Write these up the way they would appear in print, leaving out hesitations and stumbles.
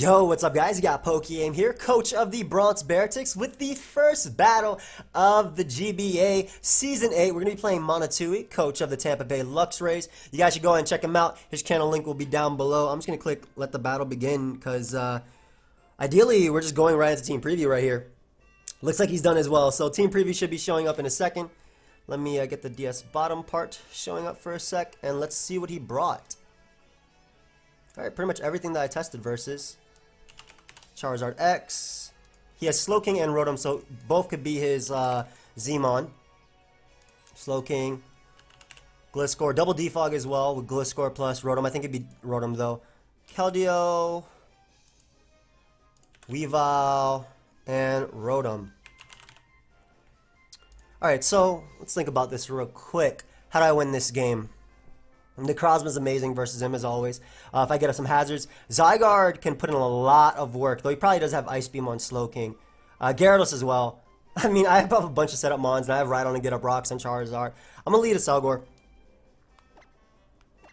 Yo, what's up guys? You got pokeaim here, coach of the Bronx Beartics with the first battle of the GBA Season 8. We're going to be playing Monotui, coach of the Tampa Bay Luxrays. You guys should go and check him out. His channel link will be down below. I'm just going to click let the battle begin because ideally we're just going right into team preview right here. Looks like he's done as well. So team preview should be showing up in a second. Let me get the DS bottom part showing up for a sec and let's see what he brought. Alright, pretty much everything that I tested versus. Charizard X. He has Slowking and Rotom, so both could be his Zmon. Slowking. Gliscor. Double Defog as well with Gliscor plus Rotom. I think it'd be Rotom though. Keldeo. Weavile. And Rotom. Alright, so let's think about this real quick. How do I win this game? Necrozma's amazing versus him as always. If I get up some hazards, Zygarde can put in a lot of work, though he probably does have Ice Beam on Slowking. Gyarados as well. I mean, I have a bunch of setup mons, and I have Rhydon and Get Up Rocks and Charizard. I'm going to lead a Selgor.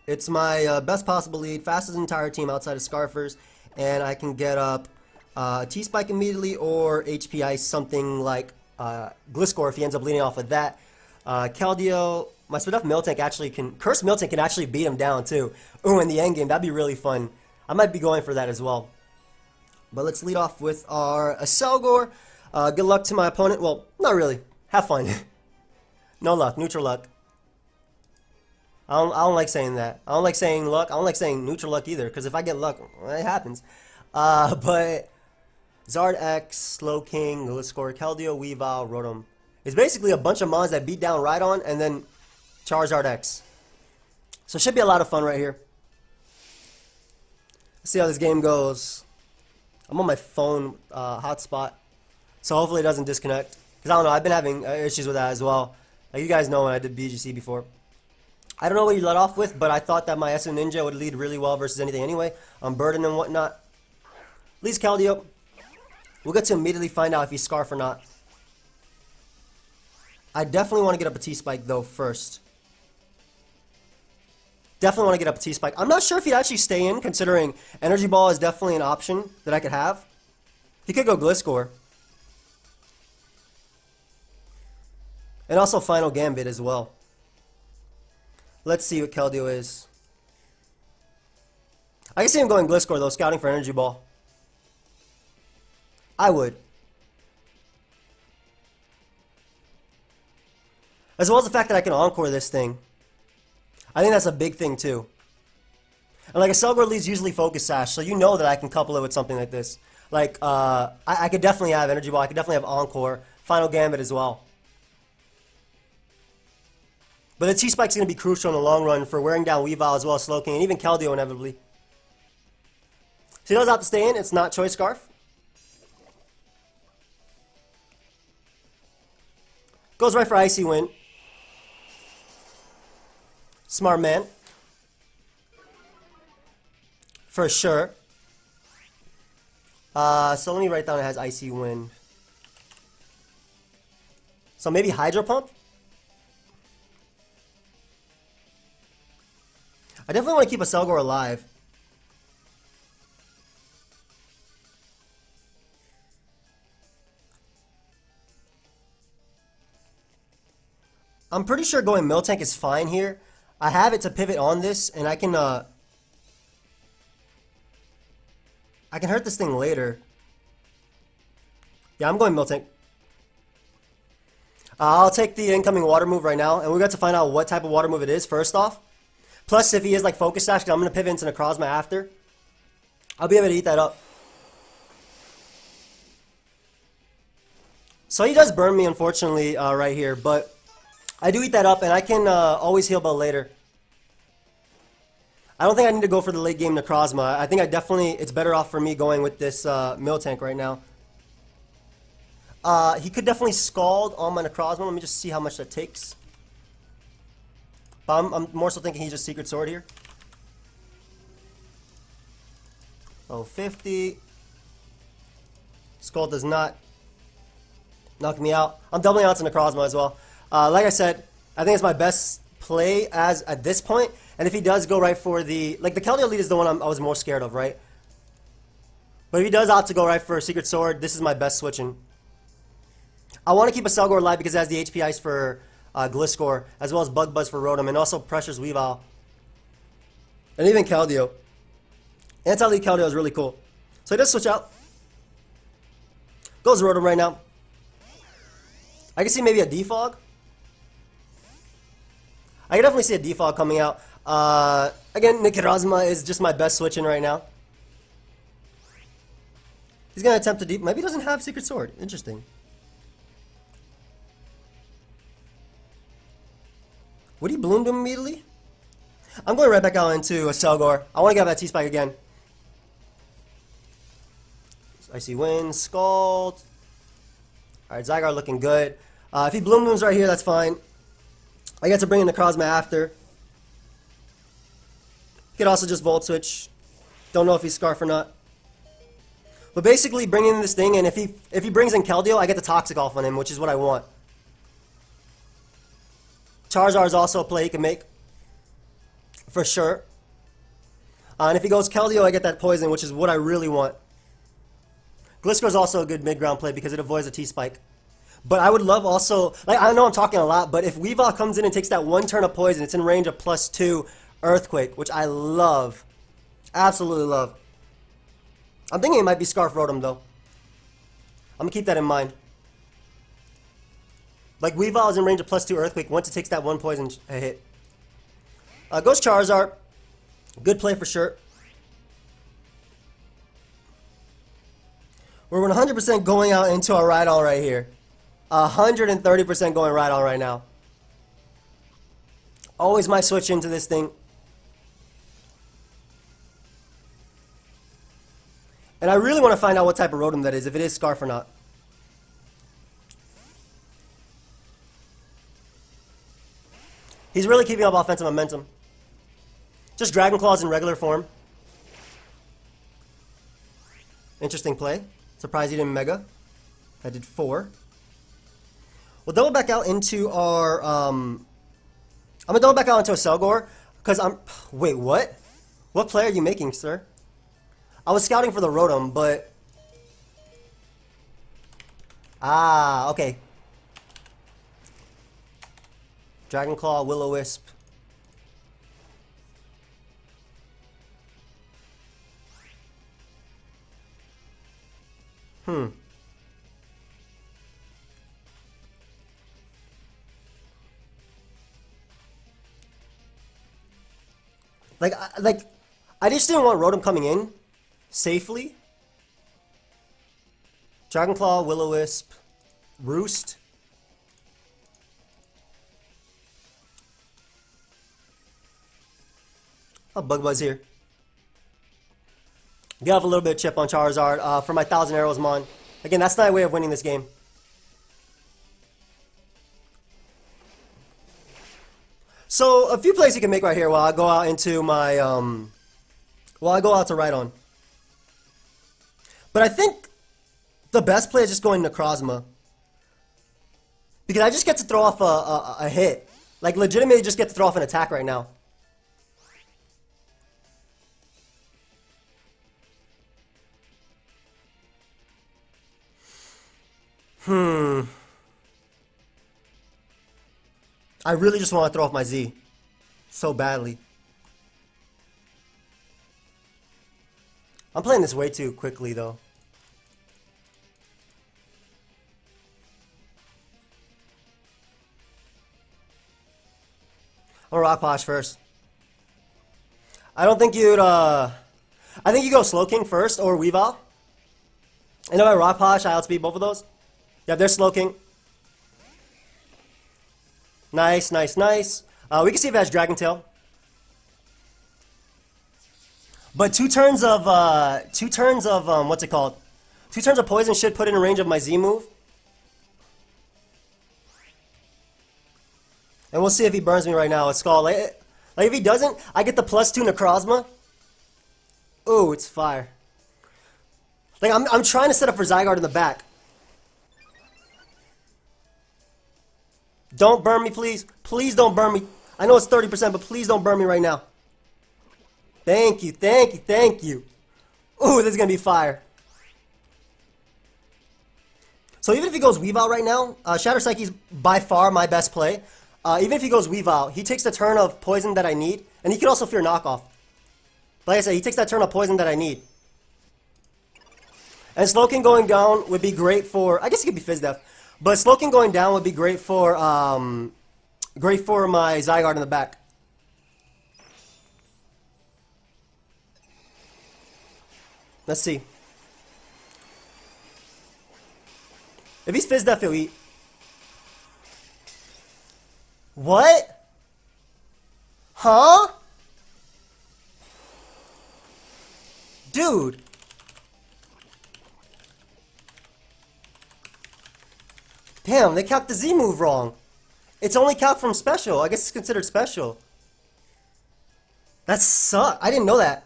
It's my best possible lead, fastest entire team outside of Scarfers, and I can get up T-Spike immediately or HP Ice, something like Gliscor if he ends up leading off with that. Keldeo. My Spadef Miltank actually can... Curse Miltank can actually beat him down, too. Ooh, in the endgame, that'd be really fun. I might be going for that as well. But let's lead off with our Selgor. Good luck to my opponent. Well, not really. Have fun. No luck. Neutral luck. I don't like saying that. I don't like saying luck. I don't like saying neutral luck either, because if I get luck, well, it happens. But... Zard X, Slowking, Gliscor, Keldeo, Weavile, Rotom. It's basically a bunch of mons that beat down Rhydon, and then... Charizard X. So it should be a lot of fun right here. Let's see how this game goes. I'm on my phone hotspot, so hopefully it doesn't disconnect. Because I don't know, I've been having issues with that as well. Like you guys know when I did BGC before. I don't know what you let off with, but I thought that my SU Ninja would lead really well versus anything anyway. Burden and whatnot. Leads Keldeo. We'll get to immediately find out if he's Scarf or not. I definitely want to get up a T-Spike though first. Definitely want to get up a T-Spike. I'm not sure if he'd actually stay in, considering Energy Ball is definitely an option that I could have. He could go Gliscor. And also Final Gambit as well. Let's see what Keldeo is. I can see him going Gliscor though, scouting for Energy Ball. I would. As well as the fact that I can Encore this thing. I think that's a big thing too. And like a Selgor leads usually Focus Sash, so you know that I can couple it with something like this. Like, I could definitely have Energy Ball, I could definitely have Encore, Final Gambit as well. But the T-Spike's going to be crucial in the long run for wearing down Weavile as well as Slowking, and even Keldeo inevitably. So he knows how to stay in, it's not Choice Scarf. Goes right for Icy Wind. Smart man. For sure. So let me write down it has Icy Wind. So maybe Hydro Pump? I definitely want to keep a Selgor alive. I'm pretty sure going Miltank is fine here. I have it to pivot on this, and I can hurt this thing later. Yeah, I'm going Miltank. I'll take the incoming water move right now, and we got to find out what type of water move it is first off. Plus, if he is like Focus Sash, I'm going to pivot into Necrozma after. I'll be able to eat that up. So he does burn me, unfortunately, right here, but... I do eat that up, and I can always heal Bell later. I don't think I need to go for the late game Necrozma. I think it's better off for me going with this Miltank right now. He could definitely Scald on my Necrozma. Let me just see how much that takes. But I'm more so thinking he just Secret Sword here. Oh, 50. Scald does not knock me out. I'm doubling out to Necrozma as well. Like I said, I think it's my best play as at this point. And if he does go right for the... Like, the Keldeo lead is the one I was more scared of, right? But if he does opt to go right for a Secret Sword, this is my best switching. I want to keep a Asfgerthrrth alive because it has the HP Ice for Gliscor, as well as Bug Buzz for Rotom, and also pressures Weavile. And even Keldeo. Anti-Lead Keldeo is really cool. So he does switch out. Goes Rotom right now. I can see maybe a Defog. I can definitely see a Defog coming out. Again, Nickrazma is just my best switching right now. He's going to attempt to deep. Maybe he doesn't have Secret Sword. Interesting. Would he Bloom to him immediately? I'm going right back out into a Selgor. I want to get that T-Spike again. Icy Wind, Scald. Alright, Zygarde looking good. If he Bloom Blooms right here, that's fine. I get to bring in the Necrozma after. Could also just Volt Switch. Don't know if he's Scarf or not. But basically bringing in this thing, and if he brings in Keldeo, I get the Toxic off on him, which is what I want. Charizard is also a play he can make. For sure. And if he goes Keldeo, I get that Poison, which is what I really want. Gliscor is also a good mid-ground play because it avoids a T-Spike. But I would love also, like, I know I'm talking a lot, but if Weavile comes in and takes that one turn of Poison, it's in range of +2 Earthquake, which I love. Absolutely love. I'm thinking it might be Scarf Rotom, though. I'm going to keep that in mind. Like, Weavile is in range of +2 Earthquake once it takes that one Poison hit. Goes Charizard. Good play for sure. We're 100% going out into a Rhydon right here. 130% going Rhydon right now. Always my switch into this thing. And I really want to find out what type of Rotom that is, if it is Scarf or not. He's really keeping up offensive momentum. Just Dragon Claws in regular form. Interesting play. Surprised he didn't Mega. I did 4. We'll double back out into our... I'm going to double back out into a Selgor. Because I'm... Wait, what? What play are you making, sir? I was scouting for the Rotom, but... Ah, okay. Dragon Claw, Will-O-Wisp. Like, I just didn't want Rotom coming in safely. Dragon Claw, Will-O-Wisp, Roost. Oh, Bug Buzz here. Get off a little bit of chip on Charizard for my 1,000 Arrows Mon. Again, that's not a way of winning this game. So, a few plays you can make right here while I go out into my, while I go out to Rhydon. But I think the best play is just going Necrozma. Because I just get to throw off a hit. Like, legitimately just get to throw off an attack right now. I really just want to throw off my Z. So badly. I'm playing this way too quickly, though. I'm gonna Rock Posh first. I don't think you'd, I think you go Slowking first, or Weavile. And if I Rock Posh, I outspeed both of those. Yeah, they're Slowking. Nice, nice, nice. We can see if it has Dragon Tail. But two turns of what's it called? 2 turns of Poison should put it in range of my Z move. And we'll see if he burns me right now. It's Skull. Like if he doesn't, I get the +2 Necrozma. Ooh, it's fire. Like I'm trying to set up for Zygarde in the back. Don't burn me, please. Please don't burn me. I know it's 30%, but please don't burn me right now. Thank you, thank you, thank you. Ooh, this is going to be fire. So even if he goes Weave Out right now, Shatter Psyche's by far my best play. Even if he goes Weave Out, he takes the turn of poison that I need, and he could also Fear Knockoff. But like I said, he takes that turn of poison that I need. And Slowking going down would be great for, I guess it could be Fizz Def, but Slowking going down would be great for my Zygarde in the back. Let's see. If he's Fizz Def, he'll eat. What? Huh? Dude. Damn, they calced the Z move wrong. It's only calc from special. I guess it's considered special. That sucks. I didn't know that.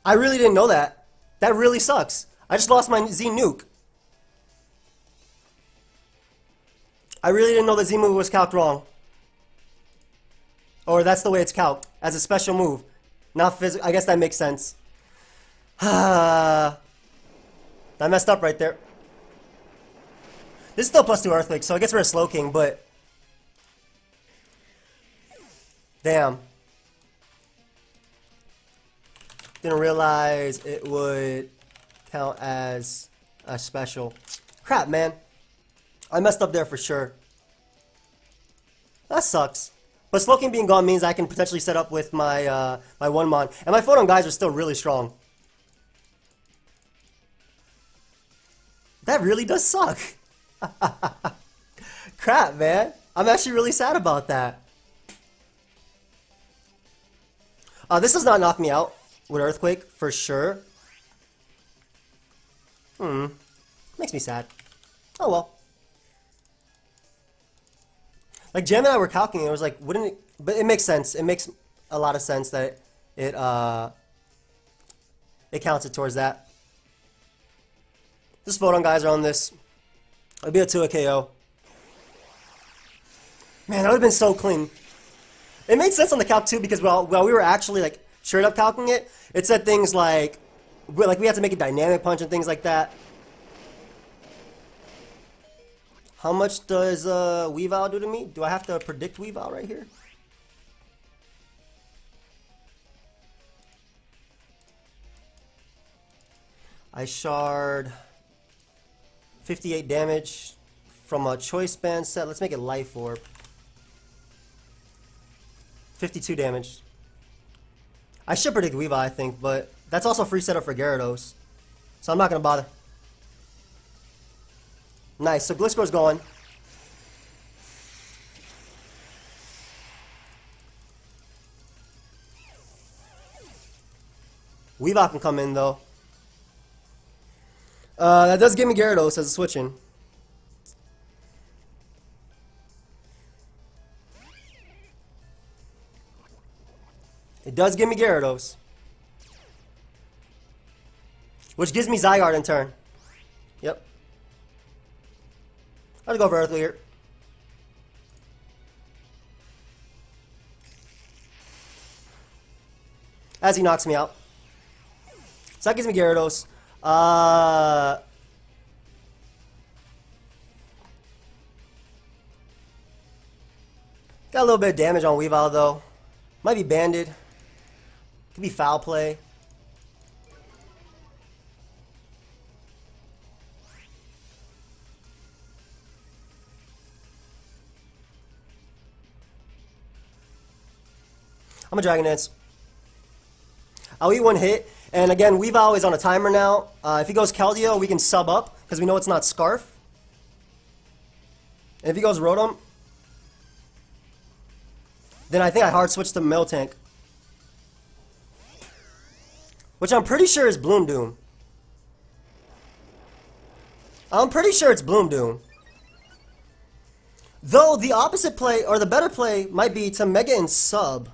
I really didn't know that. That really sucks. I just lost my Z nuke. I really didn't know the Z move was calced wrong. Or that's the way it's calced, as a special move. Not physical. I guess that makes sense. I messed up right there. This is still +2 Earthquake, so I guess we're a Slowking, but... Damn. Didn't realize it would count as a special. Crap, man. I messed up there for sure. That sucks. But Slowking being gone means I can potentially set up with my my one mon. And my Photon guys are still really strong. That really does suck. Crap, man. I'm actually really sad about that. This does not knock me out with Earthquake, for sure. Makes me sad. Oh well. Like, Jam and I were calculating, it was like, wouldn't it... But it makes sense. It makes a lot of sense that it counts it towards that. This Photon guys are on this. It'll be a 2 KO. Man, that would have been so clean. It made sense on the calc too, because while we were actually like straight up calcing it, it said things like we had to make a dynamic punch and things like that. How much does Weavile do to me? Do I have to predict Weavile right here? I shard 58 damage from a choice band set. Let's make it Life Orb. 52 damage. I should predict Weavile, I think, but that's also free setup for Gyarados. So I'm not going to bother. Nice, so Gliscor's going. Weavile can come in, though. That does give me Gyarados as a switch-in. It does give me Gyarados. Which gives me Zygarde in turn. Yep. I'll go for Earthly here. As he knocks me out. So that gives me Gyarados. Got a little bit of damage on Weavile though. Might be banded. Could be foul play. I'm a Dragon Dance. I'll eat one hit. And again, Weavile is on a timer now. If he goes Keldeo, we can sub up, because we know it's not Scarf. And if he goes Rotom, then I think I hard switch to Miltank. Which I'm pretty sure is Bloom Doom. I'm pretty sure it's Bloom Doom. Though the opposite play, or the better play, might be to Mega and sub.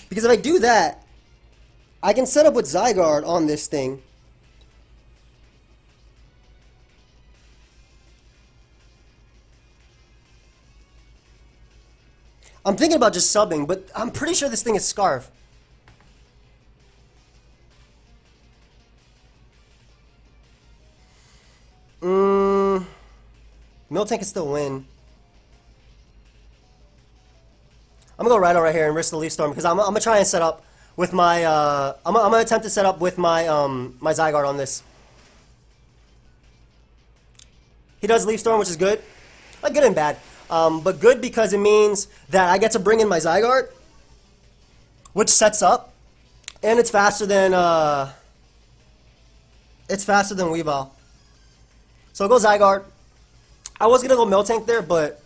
Because if I do that, I can set up with Zygarde on this thing. I'm thinking about just subbing, but I'm pretty sure this thing is Scarf. Miltank can still win. I'm gonna go Rhino right here and risk the Leaf Storm because I'm gonna try and set up with my I'm gonna attempt to set up with my my Zygarde on this. He does Leaf Storm, which is good. Like good and bad. But good because it means that I get to bring in my Zygarde, which sets up, and it's faster than Weavile. So I'll go Zygarde. I was gonna go Miltank there, but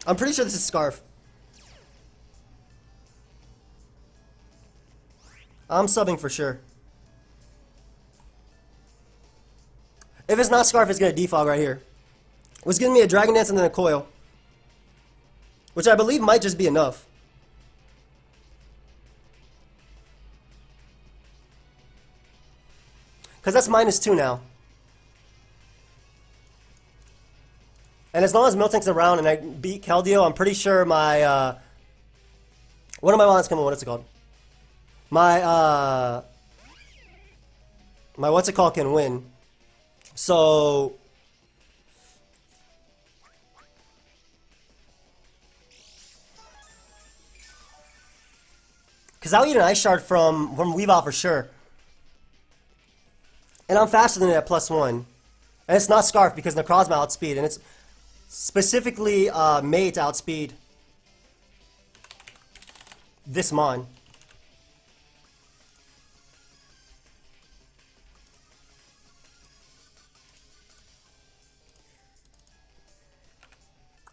I'm pretty sure this is Scarf. I'm subbing for sure. If it's not Scarf, it's gonna defog right here. It was giving me a Dragon Dance and then a Coil, which I believe might just be enough. Because that's -2 now. And as long as Miltank's around and I beat Keldeo, I'm pretty sure my, one of my lines coming, what is it called? My what's it called can win. So, because I'll eat an Ice Shard from Weavile for sure. And I'm faster than it at +1. And it's not Scarf because Necrozma outspeed. And it's specifically made to outspeed this Mon.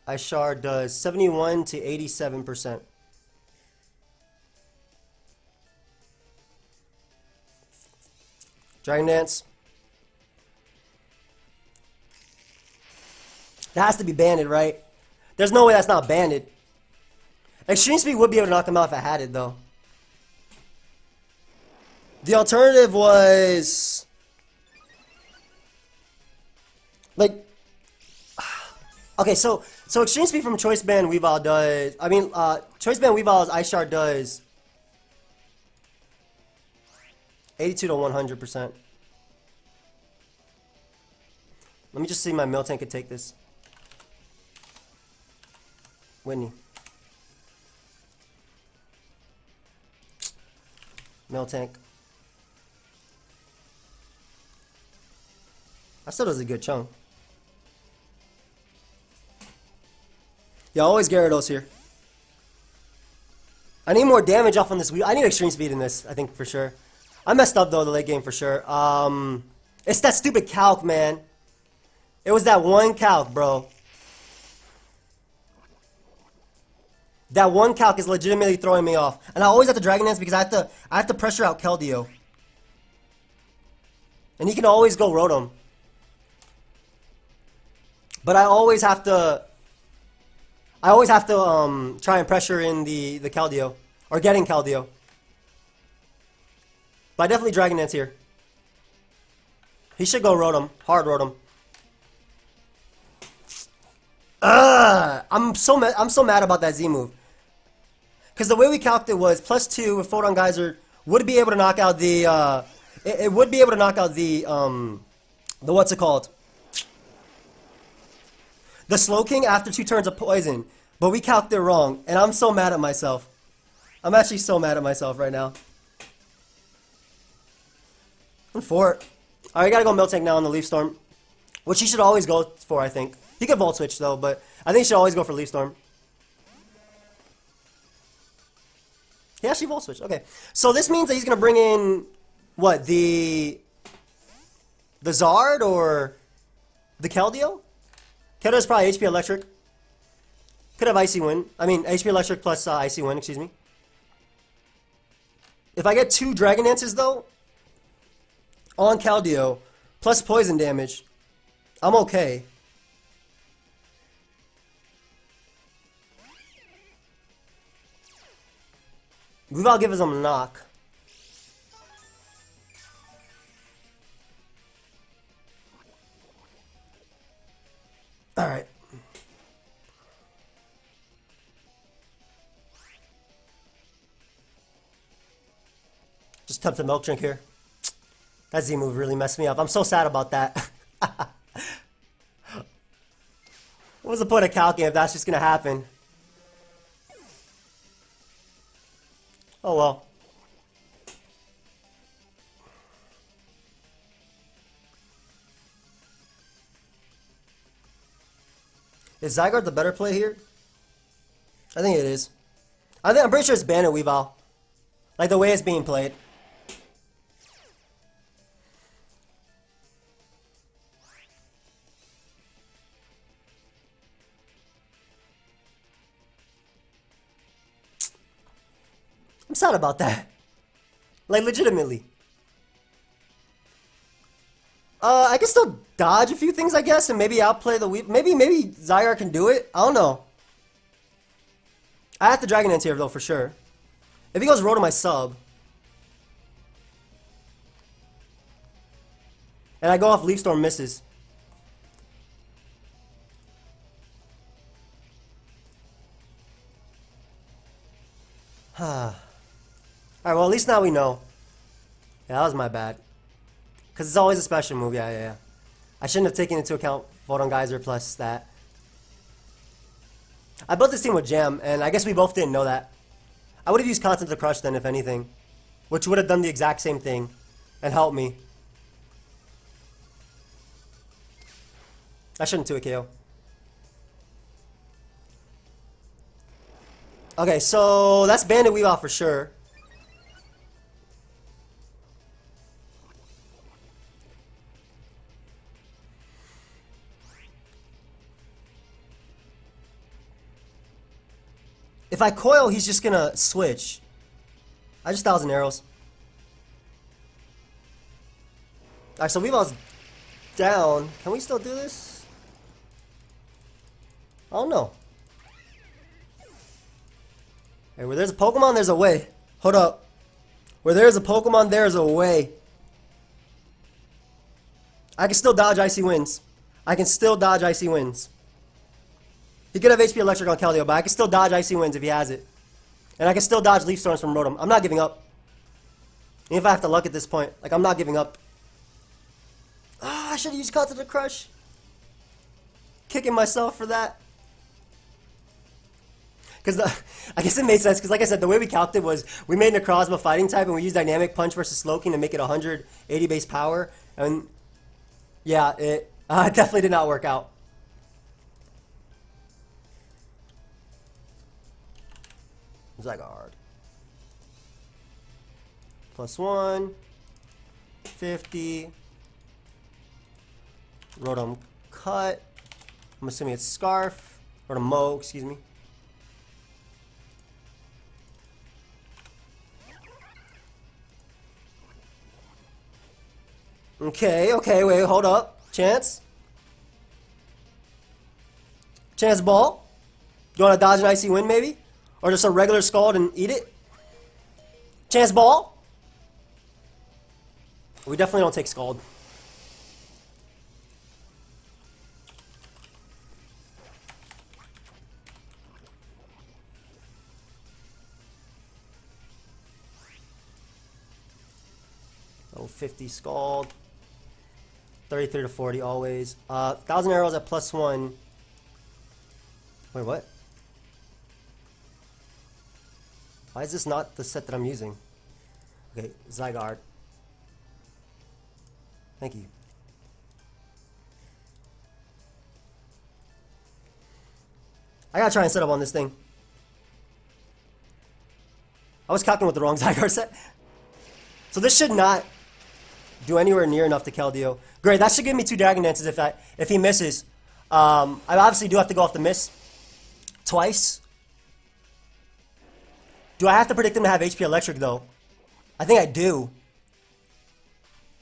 Ice Shard does 71 to 87%. Dragon Dance. That has to be banded, right? There's no way that's not banded. Extreme Speed would be able to knock him out if I had it, though. The alternative was... like... okay, so Extreme Speed from Choice Band Weavile does... I mean, Choice Band Weavile's Ice Shard does... 82 to 100%. Let me just see my Miltank could take this. Whitney. Miltank. That still does a good chunk. Yeah, always Gyarados here. I need more damage off on this. I need Extreme Speed in this, I think, for sure. I messed up, though, the late game, for sure. It's that stupid calc, man. It was that one calc, bro. That one calc is legitimately throwing me off. And I always have to Dragon Dance because I have to pressure out Keldeo. And he can always go Rotom. But I always have to try and pressure in the Keldeo. Or getting Keldeo. But I definitely Dragon Dance here. He should go Rotom. Hard Rotom. I'm so mad about that Z move. Because the way we calced it was +2 with Photon Geyser would be able to knock out the it would be able to knock out the what's it called? The Slowking after 2 turns of poison. But we calced it wrong, and I'm so mad at myself. I'm actually so mad at myself right now. And 4. Alright, gotta go Miltank now on the Leaf Storm. Which he should always go for, I think. He could Volt Switch though, but I think he should always go for Leaf Storm. He actually Volt Switch. Okay. So this means that he's gonna bring in what, the Zard or the Keldeo? Keldeo is probably HP Electric. Could have Icy Wind. I mean HP Electric plus Icy Wind, excuse me. If I get 2 Dragon Dances though, on Keldeo, plus poison damage, I'm okay. Weavile gives him a knock. Alright. Just attempt a Milk Drink here. That Z move really messed me up. I'm so sad about that. What's the point of calculating if that's just gonna happen? Oh well. Is Zygarde the better play here? I think it is. I'm pretty sure it's Bandit Weavile. Like the way it's being played. I'm sad about that. Like legitimately. I can still dodge a few things, I guess, and maybe outplay the Weave. Maybe Zygarde can do it. I don't know. I have to Dragon Dance here though for sure. If he goes Rotom, I sub. And I go off Leaf Storm, misses. Alright, well at least now we know. Yeah, that was my bad. Because it's always a special move, yeah. I shouldn't have taken into account Photon Geyser plus that. I built this team with Jam, and I guess we both didn't know that. I would have used Constant to Crush then, if anything. Which would have done the exact same thing. And helped me. I shouldn't do it, KO. Okay, so that's Bandit Weavile for sure. If I coil, he's just gonna switch. I just 1,000 arrows. Alright, so Weavile's down. Can we still do this? I don't know. Hey, where there's a Pokemon, there's a way. Hold up. Where there's a Pokemon, there's a way. I can still dodge Icy Winds. I can still dodge Icy Winds. He could have HP Electric on Keldeo, but I can still dodge Icy Winds if he has it. And I can still dodge Leaf Storms from Rotom. I'm not giving up. Even if I have to luck at this point. Like, I'm not giving up. Ah, I should have used Constant to Crush. Kicking myself for that. Because I guess it made sense. Because like I said, the way we calced it was we made Necrozma fighting type and we used Dynamic Punch versus Slowking to make it 180 base power. And yeah, it definitely did not work out. Zygarde. +1. 50. Rotom Cut. I'm assuming it's Scarf. Rotom Mow, excuse me. Okay, wait, hold up. Chance? Chance Ball? You want to dodge an Icy Wind, maybe? Or just a regular Scald and eat it? Chance Ball? We definitely don't take Scald. Oh, 50 Scald. 33 to 40 always. 1,000 arrows at +1. Wait, what? Why is this not the set that I'm using? Okay, Zygarde. Thank you. I gotta try and set up on this thing. I was calculating with the wrong Zygarde set. So this should not do anywhere near enough to Keldeo. Great, that should give me 2 Dragon Dances if he misses. I obviously do have to go off the miss twice. Do I have to predict him to have HP Electric though? I think I do.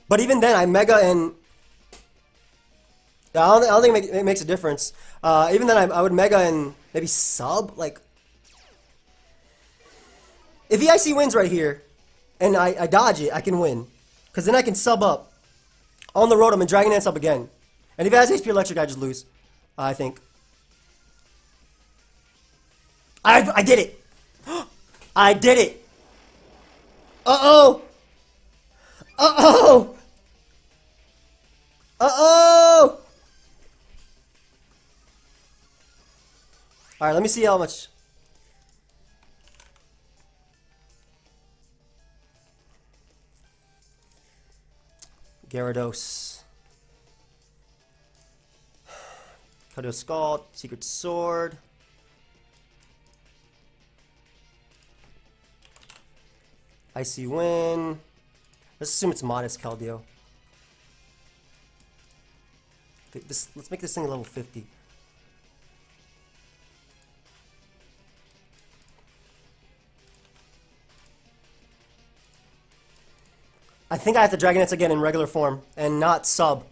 But even then, I Mega and... I don't think it makes a difference. Even then, I would Mega and maybe sub. Like, if he Icy Wins right here, and I dodge it, I can win. Because then I can sub up on the Rotom and Dragon Dance up again. And if he has HP Electric, I just lose. I think. I did it! I did it! Uh-oh! Uh-oh! Uh-oh! Alright, let me see how much. Gyarados. Cardio Scald, Secret Sword. Icy Wind. Let's assume it's modest Keldeo. Let's make this thing a level 50. I think I have to Dragonets again in regular form and not sub.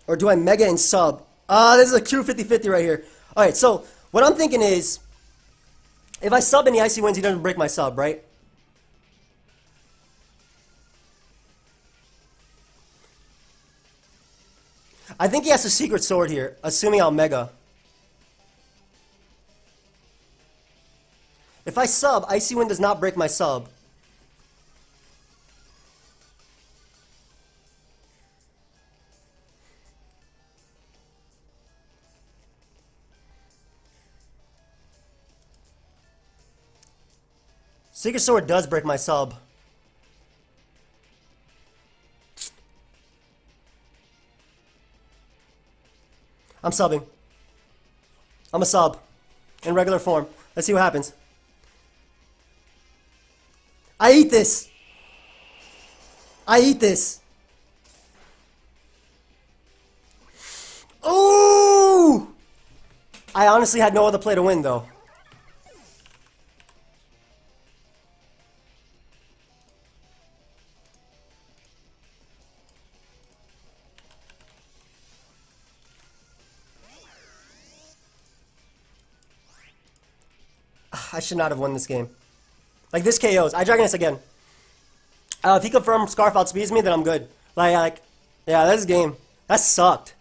Or do I Mega and sub? This is a true 50-50 right here. Alright, so what I'm thinking is, if I sub and the Icy Winds, he doesn't break my sub, right? I think he has a Secret Sword here, assuming I'll Mega. If I sub, Icy Wind does not break my sub. Secret Sword does break my sub. I'm subbing. I'm a sub. In regular form. Let's see what happens. I eat this. I eat this. Ooh! I honestly had no other play to win, though. I should not have won this game. Like, this KOs. I Dragoness again. If he confirms Scarf outspeeds me, then I'm good. Yeah, this game. That sucked.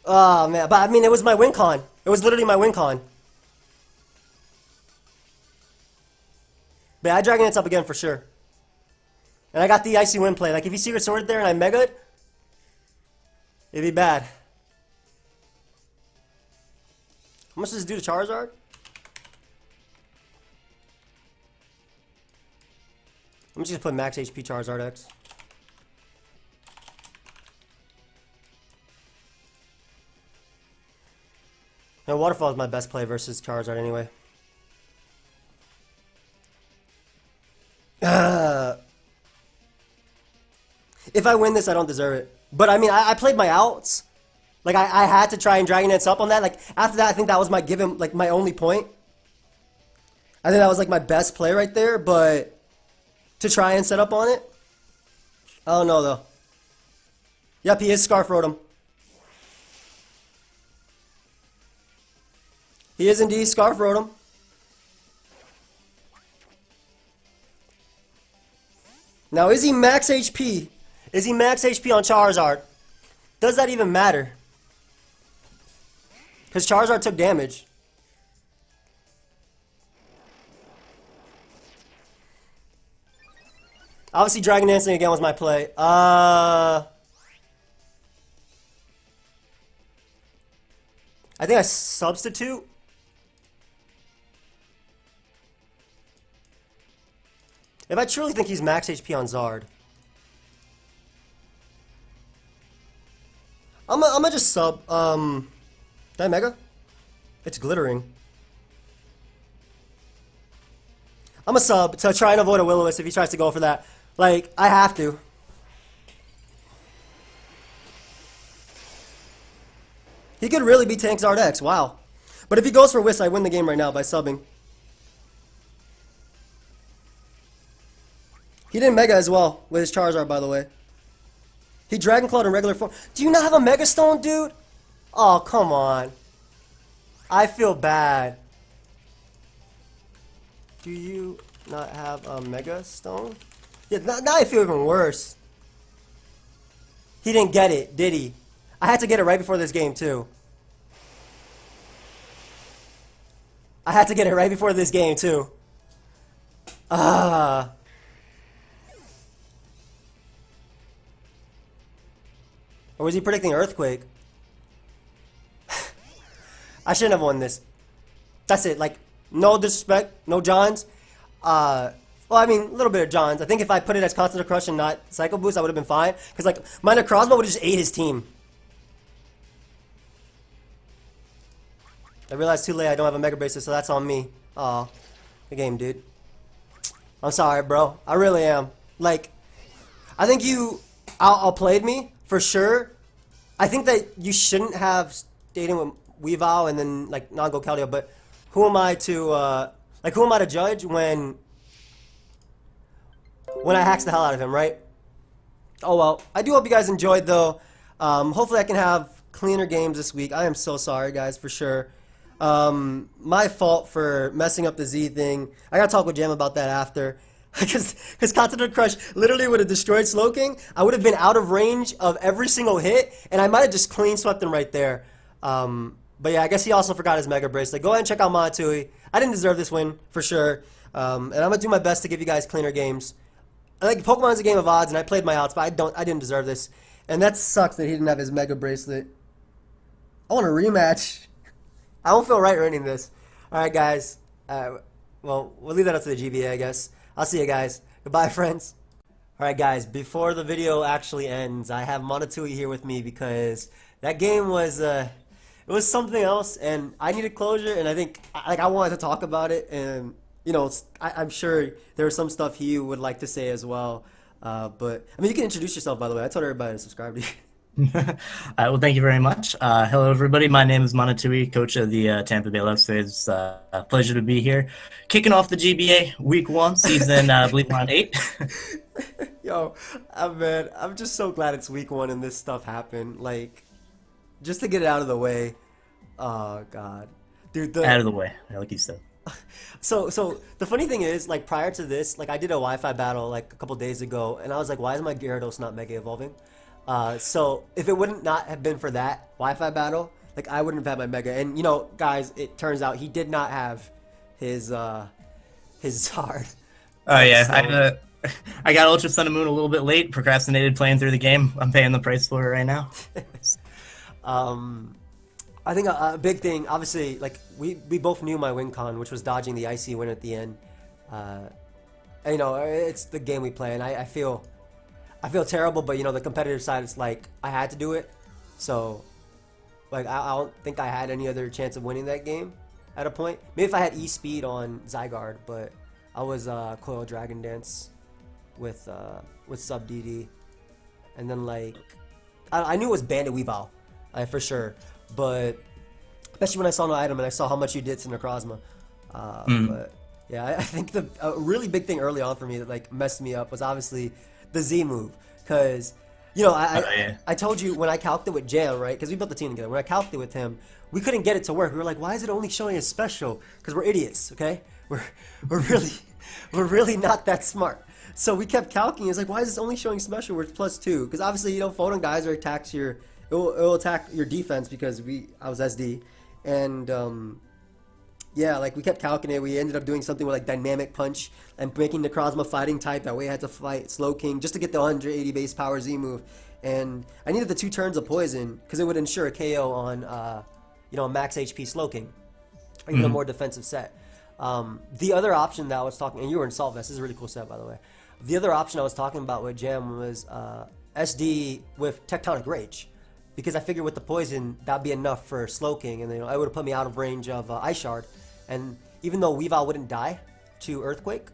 Oh, man. But, I mean, it was my win con. It was literally my win con. But I Dragoness up again for sure. And I got the Icy Wind play. Like, if he Secret Sword there and I Mega it, it'd be bad. How much does this do to Charizard? I'm just gonna put max HP Charizard X. And Waterfall is my best play versus Charizard anyway. If I win this, I don't deserve it. But I mean, I played my outs. Like, I had to try and Dragonets up on that. Like, after that, I think that was my given, like, my only point. I think that was, like, my best play right there, but to try and set up on it, I don't know, though. Yep, he is Scarf Rotom. He is indeed Scarf Rotom. Now, is he max HP? Is he max HP on Charizard? Does that even matter? Because Charizard took damage. Obviously, Dragon Dancing again was my play. I think I substitute. If I truly think he's max HP on Zard, I'm gonna just sub. Did I Mega? It's glittering. I'm a sub to try and avoid a Will-O-Wisp if he tries to go for that. Like, I have to. He could really be Tank Zard X. Wow. But if he goes for Wisp, I win the game right now by subbing. He didn't Mega as well with his Charizard, by the way. He Dragon Clawed in regular form. Do you not have a Mega Stone, dude? Oh, come on. I feel bad. Do you not have a Mega Stone? Yeah, now I feel even worse. He didn't get it, did he? I had to get it right before this game, too. I had to get it right before this game, too. Or was he predicting Earthquake? I shouldn't have won this. That's it. Like, no disrespect, no Johns. Well, I mean, a little bit of Johns. I think if I put it as Constant Crush and not Psycho Boost, I would have been fine. Because, like, my Necrozma would have just ate his team. I realized too late I don't have a Mega Bracelet, so that's on me. Aw, the game, dude. I'm sorry, bro. I really am. Like, I think you outplayed me, for sure. I think that you shouldn't have stayed in with Weavile and then, like, not go Keldeo, but who am I to, who am I to judge when I hacks the hell out of him, right? Oh, well. I do hope you guys enjoyed, though. Hopefully I can have cleaner games this week. I am so sorry, guys, for sure. My fault for messing up the Z thing. I gotta talk with Jam about that after. Because Continental Crush literally would have destroyed Slowking. I would have been out of range of every single hit, and I might have just clean swept him right there. But yeah, I guess he also forgot his Mega Bracelet. Go ahead and check out Monatui. I didn't deserve this win, for sure. And I'm gonna do my best to give you guys cleaner games. I think Pokemon's a game of odds, and I played my odds, but I didn't deserve this. And that sucks that he didn't have his Mega Bracelet. I want a rematch. I don't feel right running this. Alright, guys. Well, we'll leave that up to the GBA, I guess. I'll see you guys. Goodbye, friends. Alright, guys. Before the video actually ends, I have Monatui here with me because that game was, it was something else, and I needed closure, and I think, I wanted to talk about it, and, you know, I'm sure there was some stuff he would like to say as well. But, I mean, you can introduce yourself, by the way. I told everybody to subscribe to you. Well, thank you very much. Hello, everybody. My name is Monatui, coach of the Tampa Bay Luxrays. A pleasure to be here. Kicking off the GBA Week 1, season, I believe we're on 8. Yo, man, I'm just so glad it's Week 1 and this stuff happened. Like, just to get it out of the way. Oh, God. Dude, Out of the way, like you said. So the funny thing is, like, prior to this, like, I did a Wi-Fi battle, like, a couple days ago, and I was like, why is my Gyarados not Mega Evolving? So if it wouldn't not have been for that Wi-Fi battle, like I wouldn't have had my Mega. And you know, guys, it turns out he did not have his Zard. Oh yeah, so, I got Ultra Sun and Moon a little bit late. Procrastinated playing through the game. I'm paying the price for it right now. I think a big thing, obviously, like we both knew my win con, which was dodging the icy win at the end. And, you know, it's the game we play, and I feel terrible, but you know, the competitive side is like I had to do it. So like I don't think I had any other chance of winning that game at a point. Maybe if I had E-Speed on Zygarde, but I was Coil Dragon Dance with Sub DD. And then like I knew it was Bandit Weavile, for sure. But especially when I saw no item and I saw how much you did to Necrozma. But yeah, I think a really big thing early on for me that like messed me up was obviously the Z move, because you know I told you when I calced it with Jam, right? Because we built the team together. When I calced it with him, we couldn't get it to work. We were like, why is it only showing as special? Because we're idiots, okay? We're really not that smart. So we kept calculating. It's like, why is this only showing special where it's +2? Because obviously, you know, Photon Geyser attacks it will attack your defense because I was SD, and yeah, like we kept calculating. We ended up doing something with like Dynamic Punch and making Necrozma fighting type. That way I had to fight Slowking just to get the 180 base power Z move. And I needed the 2 turns of poison because it would ensure a KO on, you know, max HP Slowking, or even a more defensive set. The other option that I was talking, and you were in Salt Vest. This is a really cool set, by the way. The other option I was talking about with Jam was SD with Tectonic Rage, because I figured with the poison that'd be enough for Slowking, and you know, it would have put me out of range of Ice Shard. And even though Weavile wouldn't die to Earthquake,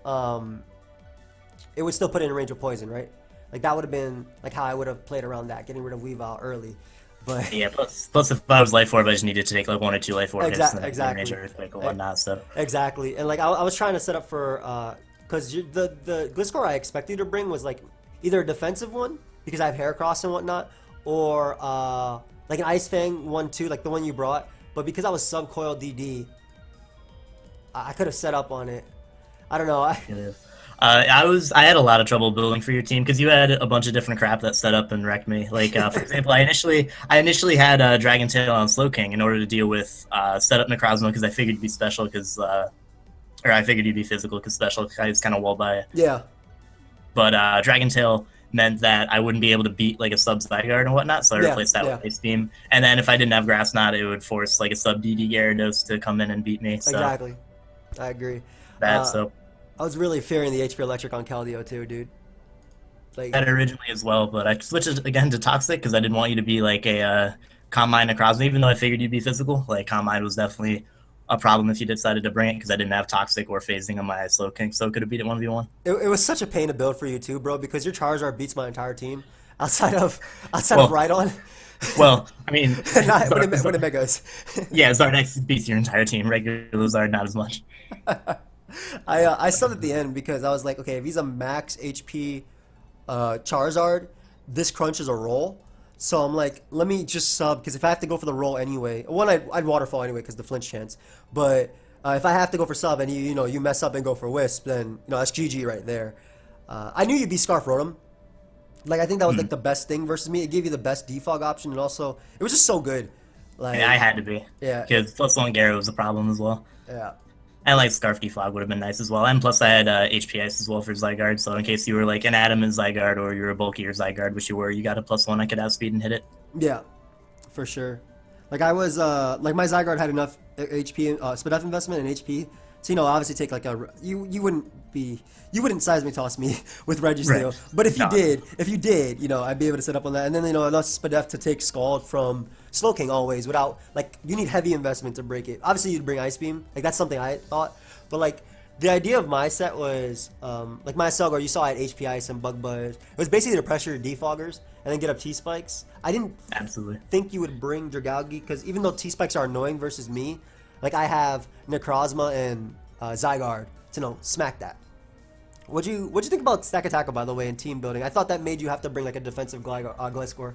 it would still put it in range of poison, right? Like that would have been like how I would have played around that, getting rid of Weavile early. But yeah, plus if I was Life Orb, I just needed to take like 1 or 2 Life Orb hits and then range of Earthquake or whatnot. So exactly, and like I was trying to set up for because the Gliscor I expected to bring was like either a defensive one because I have Heracross and whatnot, or like an Ice Fang 1/2, like the one you brought. But because I was sub Coil DD, I could have set up on it. I don't know. I had a lot of trouble building for your team because you had a bunch of different crap that set up and wrecked me. Like for example, I initially had Dragon Tail on Slowking in order to deal with setup Necrozma because I figured you'd be special because, or I figured you'd be physical because special is kind of walled by it. Yeah. But Dragon Tail meant that I wouldn't be able to beat like a sub Zygarde and whatnot, so I Yeah, replaced that yeah, with Ice Beam. And then if I didn't have Grass Knot, it would force like a sub DD Gyarados to come in and beat me. So exactly. I agree. that Uh, so I was really fearing the HP Electric on Keldeo too, dude. Like, that originally as well, but I switched it again to Toxic because I didn't want you to be like a Calm Mind across me, even though I figured you'd be physical. Like Calm Mind was definitely a problem if you decided to bring it because I didn't have Toxic or phasing on my Slow King, so could have beat it 1v1. it was such a pain to build for you too, bro, because your Charizard beats my entire team outside of Well, Rhydon. well, I mean, Not when it megas. yeah, Zardex beats your entire team. Regular Zard, not as much. I subbed at the end because I was like, okay, if he's a max HP Charizard, this crunch is a roll. So I'm like, let me just sub because if I have to go for the roll anyway, one I'd waterfall anyway because the flinch chance. But if I have to go for sub and you mess up and go for wisp, then that's GG right there. I knew you'd be Scarf Rotom. Like I think that was like the best thing versus me. It gave you the best defog option and also it was just so good. Like Yeah, I had to be. Yeah. Because plus one Gyaro was a problem as well. yeah. And like Scarf Defog would have been nice as well. And plus I had HP Ice as well for Zygarde, so in case you were like an Adamant Zygarde or you were a bulkier Zygarde, which you were, you got a +1, I could outspeed and hit it. Yeah, for sure. Like I was, like my Zygarde had enough HP, Spadef investment and HP. So obviously take like you wouldn't seismic toss me with Registeel. Right. But if you No. did, I'd be able to set up on that. And then enough Spadef to take Scald from Slowking always without like you need heavy investment to break it. Obviously you'd bring Ice Beam, like that's something I thought. But like the idea of my set was like my Selgar, you saw I had HP Ice and Bug Buzz. It was basically to pressure defoggers and then get up T-Spikes. I didn't Absolutely. think you would bring Dragalge because even though T-Spikes are annoying versus me, like I have Necrozma and Zygarde to smack that. What'd you think about Stack Attacker by the way in team building? I thought that made you have to bring like a defensive Gliscor.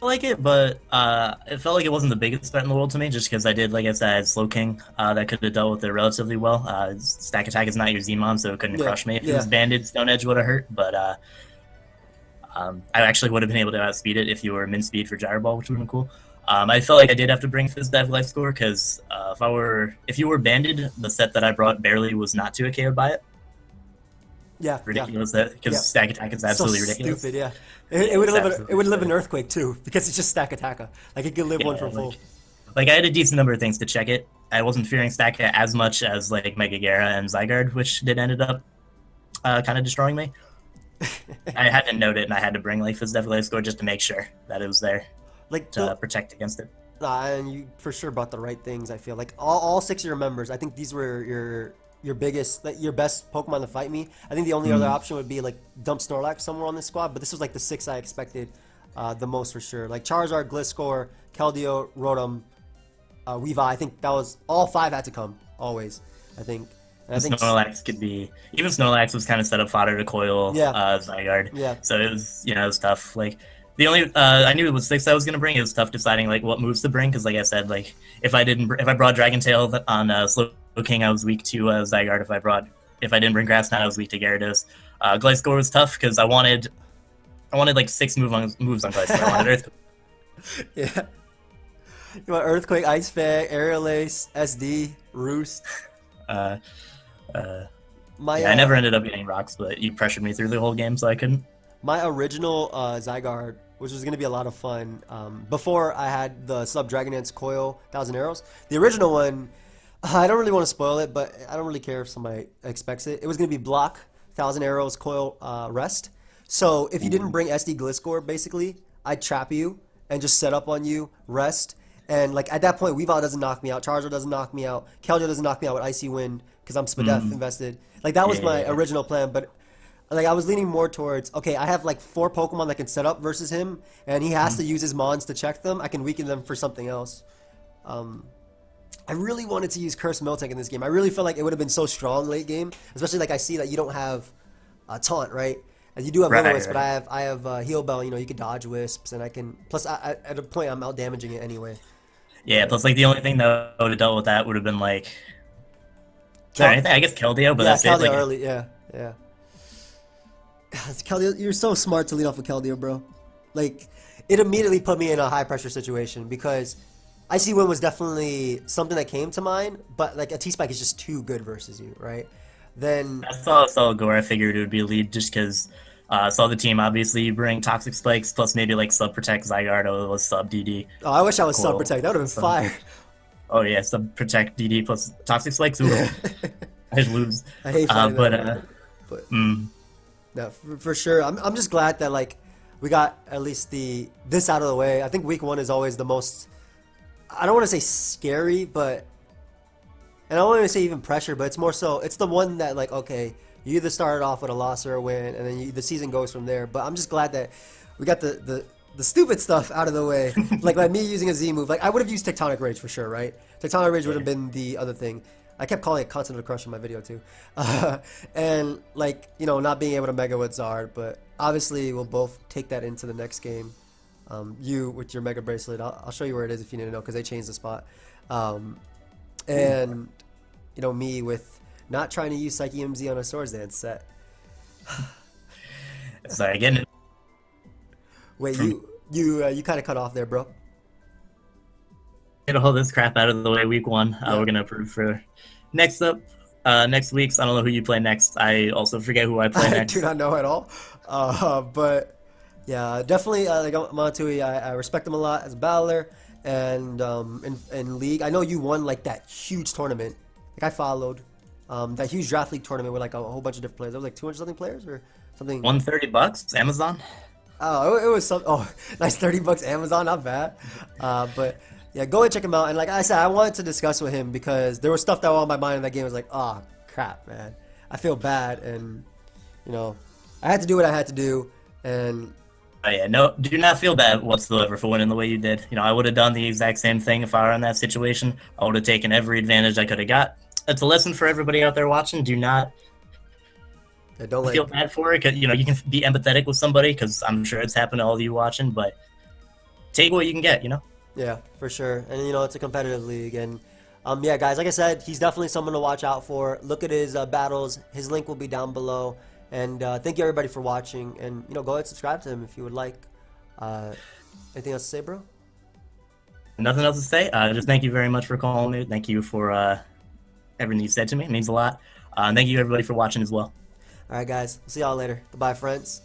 I like it, but it felt like it wasn't the biggest threat in the world to me, just because I did, like I said, Slow King that could have dealt with it relatively well. Stack Attack is not your Zmon, so it couldn't crush me. If it was Banded, Stone Edge would have hurt, but I actually would have been able to outspeed it if you were min speed for Gyro Ball, which would have been cool. I felt like I did have to bring Fizz-Dev Gliscor because if you were Banded, the set that I brought barely was not 2 KO'd by it. Yeah, Ridiculous that because Stack Attack is absolutely so ridiculous. Stupid, yeah. It would live in Earthquake too because it's just Stack Attacker. Like it could live one for full. Like I had a decent number of things to check it. I wasn't fearing Stack as much as like Mega Gara and Zygarde, which did ended up kind of destroying me. I had to note it, and I had to bring like Fizz-Dev Gliscor just to make sure that it was there, Like to protect against it. And you for sure brought the right things. I feel like all 6 of your members. I think these were your biggest, your best Pokemon to fight me. I think the only other option would be like dump Snorlax somewhere on this squad, but this was like the 6 I expected the most for sure. Like Charizard, Gliscor, Keldeo, Rotom, Weavile. I think that was all 5 had to come always. I think. And I think Snorlax could be even Snorlax was kind of set up fodder to coil Zygarde. Yeah. So it was it was tough. Like the only I knew it was 6 I was gonna bring. It was tough deciding like what moves to bring because like I said, like if I brought Dragon Tail on Slow King, I was weak to Zygarde. If I didn't bring Grass Knot, I was weak to Gyarados. Gliscor was tough because I wanted like 6 moves on Gliscor. I wanted Earthquake. Yeah. You want Earthquake, Ice Fang, Aerial Ace, SD, Roost. I never ended up getting rocks, but you pressured me through the whole game, so I couldn't. My original Zygarde, which was going to be a lot of fun, before I had the Sub Dragon Dance Coil 1000 Arrows. The original one, I don't really want to spoil it, but I don't really care if somebody expects it. It was going to be Block, 1000 Arrows, Coil, Rest. So if you didn't bring SD Gliscor, basically, I'd trap you and just set up on you, Rest. And like at that point, Weavile doesn't knock me out, Charizard doesn't knock me out, Keldeo doesn't knock me out with Icy Wind because I'm Spadef invested. Like that was my original plan, but like I was leaning more towards okay, I have like 4 Pokemon that can set up versus him, and he has to use his Mons to check them. I can weaken them for something else. I really wanted to use Curse Miltank in this game. I really felt like it would have been so strong late game, especially like I see that you don't have Taunt, right? And you do have Will-O-Wisp, but I have Heal Bell. You can dodge Wisps, and I can. Plus, at a point, I'm out damaging it anyway. Yeah. Plus, like the only thing that would have dealt with that would have been like. I guess Keldeo, but that's Keldeo it. Like, early, yeah. Keldeo, you're so smart to lead off with Keldeo, bro. Like, it immediately put me in a high pressure situation because Icy Wind was definitely something that came to mind, but like a T-Spike is just too good versus you, right? Then I saw Gora. I figured it would be a lead just because Saw the team obviously you bring Toxic Spikes plus maybe like Sub Protect Zygarde was Sub DD. Oh, I wish I was Sub Cool. Protect. That would have been So, fire. oh yeah, Sub Protect DD plus Toxic Spikes. Ooh, I just lose. I hate fighting But that. But mm, no, for sure. I'm just glad that like we got at least this out of the way. I think week 1 is always the most. I don't want to say scary, but and I don't want to say even pressure, but it's more so it's the one that like okay, you either started off with a loss or a win, and then the season goes from there. But I'm just glad that we got the stupid stuff out of the way, like me using a Z move. Like I would have used Tectonic Rage for sure, right? Tectonic Rage would have been the other thing. I kept calling it Continental Crush in my video too, and like not being able to Mega with Zard, but obviously we'll both take that into the next game. You with your Mega Bracelet, I'll show you where it is if you need to know because they changed the spot. And me with not trying to use Psyche MZ on a Swords Dance set. sorry, again. Wait, you kind of cut off there, bro. Get all this crap out of the way week 1. Yeah. We're gonna approve for next up. Next week's I don't know who you play next. I also forget who I play I next. do not know at all. But yeah, definitely like Monatui, I respect him a lot as a battler, and in League, I know you won like that huge tournament. Like I followed that huge draft league tournament with like a whole bunch of different players. There was like 200 something players or something. $130 Amazon. Oh, it was some. Oh, nice $30 Amazon, not bad. But yeah, go and check him out. And like I said, I wanted to discuss with him because there was stuff that was on my mind in that game. I was like, oh crap, man, I feel bad, and I had to do what I had to do, and Oh yeah, no, do not feel bad whatsoever for winning the way you did. I would have done the exact same thing if I were in that situation. I would have taken every advantage I could have got. It's a lesson for everybody out there watching. Do not I don't like. feel bad for it. 'Cause, you can be empathetic with somebody because I'm sure it's happened to all of you watching. But take what you can get. Yeah, for sure. And it's a competitive league, and yeah, guys, like I said, he's definitely someone to watch out for. Look at his battles. His link will be down below. And thank you everybody for watching. And go ahead and subscribe to him if you would like. Anything else to say, bro? Nothing else to say. Just thank you very much for calling me. Thank you for everything you said to me. It means a lot. Thank you everybody for watching as well. All right, guys. See y'all later. Goodbye, friends.